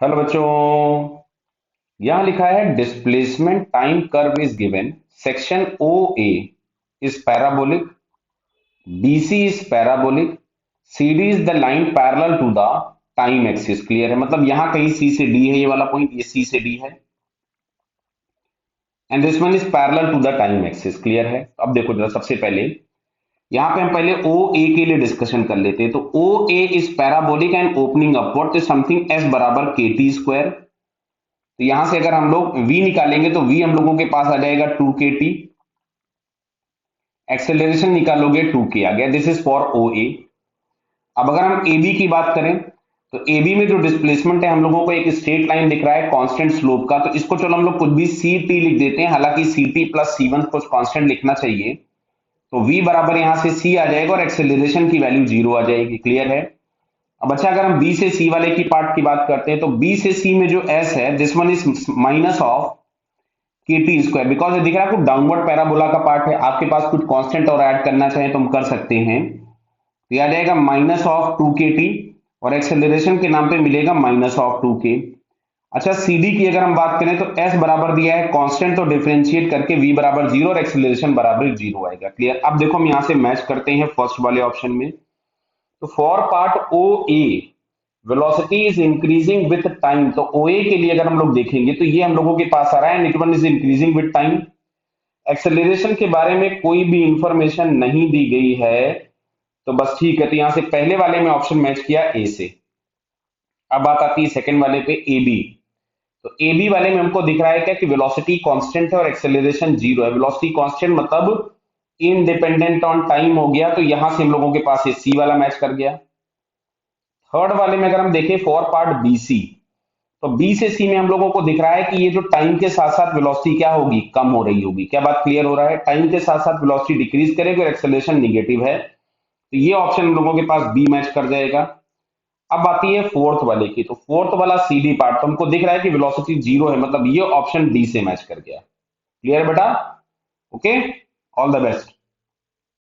Hello बच्चों। यहां लिखा है displacement time curve is given. Section O A is parabolic, BC is parabolic, CD is the line parallel to the time axis. Clear है? मतलब यहां कहीं C से D है, ये वाला पॉइंट, ये C से D है, and this one is parallel to the time axis. Clear है? अब देखो जरा, सबसे पहले यहां पे हम पहले ओ ए के लिए डिस्कशन कर लेते हैं। तो ओ A is parabolic and opening upward, तो समथिंग एस बराबर के टी स्क्वायर। तो यहां से अगर हम लोग v निकालेंगे तो v हम लोगों के पास आ जाएगा 2kt। एक्सेलरेशन निकालोगे 2k आ गया। दिस इज फॉर ओ ए। अब अगर हम ab की बात करें तो ab में जो डिस्प्लेसमेंट है हम लोगों को एक स्ट्रेट लाइन दिख रहा है कांस्टेंट स्लोप का, तो इसको चलो हम लोग कुछ भी ct लिख देते हैं। हालांकि ct प्लस c1 कुछ कांस्टेंट लिखना चाहिए। तो v बराबर यहां से c आ जाएगा और एक्सेलरेशन की वैल्यू 0 आ जाएगी। क्लियर है? अब अच्छा, अगर हम b से c वाले की पार्ट की बात करते हैं तो b से c में जो s है, this one is minus of के टी स्क्वायर, बिकॉज ये दिख रहा है कुछ डाउनवर्ड पैराबोला का पार्ट है। आपके पास कुछ कांस्टेंट और ऐड करना चाहे तो हम कर सकते हैं। तो ये आ जाएगा माइनस ऑफ 2kt और एक्सेलरेशन के नाम पे मिलेगा माइनस ऑफ 2k। अच्छा, CD की अगर हम बात करें तो S बराबर दिया है कांस्टेंट, तो डिफरेंशिएट करके V बराबर 0 और एक्सेलरेशन बराबर 0 आएगा। क्लियर? अब देखो हम यहां से मैच करते हैं फर्स्ट वाले ऑप्शन में। तो for part O A velocity is increasing with time, तो OA के लिए अगर हम लोग देखेंगे तो ये हम लोगों के पास आ रहा है, it one is increasing with time. Acceleration के बारे में कोई भी इंफॉर्मेशन नहीं दी गई है, तो बस ठीक है। तो यहां से पहले वाले में ऑप्शन मैच किया ए से। अब बात आती है सेकंड वाले पे, ए बी। तो ए बी वाले में हमको दिख रहा है क्या कि वेलोसिटी कांस्टेंट है और एक्सेलरेशन 0 है। वेलोसिटी कांस्टेंट मतलब इनडिपेंडेंट ऑन टाइम हो गया, तो यहां से हम लोगों के पास ये सी वाला मैच कर गया। थर्ड वाले में अगर हम देखें फॉर पार्ट बी सी, तो बी से सी में हम लोगों को दिख रहा है कि ये जो टाइम के साथ साथ वेलोसिटी क्या होगी, कम हो रही होगी। क्या बात क्लियर हो रहा है? टाइम के साथ साथ वेलोसिटी डिक्रीज करेगी और एक्सेलरेशन निगेटिव है, तो ये ऑप्शन हम लोगों के पास बी मैच कर जाएगा। अब आती है फोर्थ वाले की, तो फोर्थ वाला सीडी पार्ट, तो हमको दिख रहा है कि वेलोसिटी 0 है, मतलब ये ऑप्शन डी से मैच कर गया। क्लियर बेटा? Okay, all the best.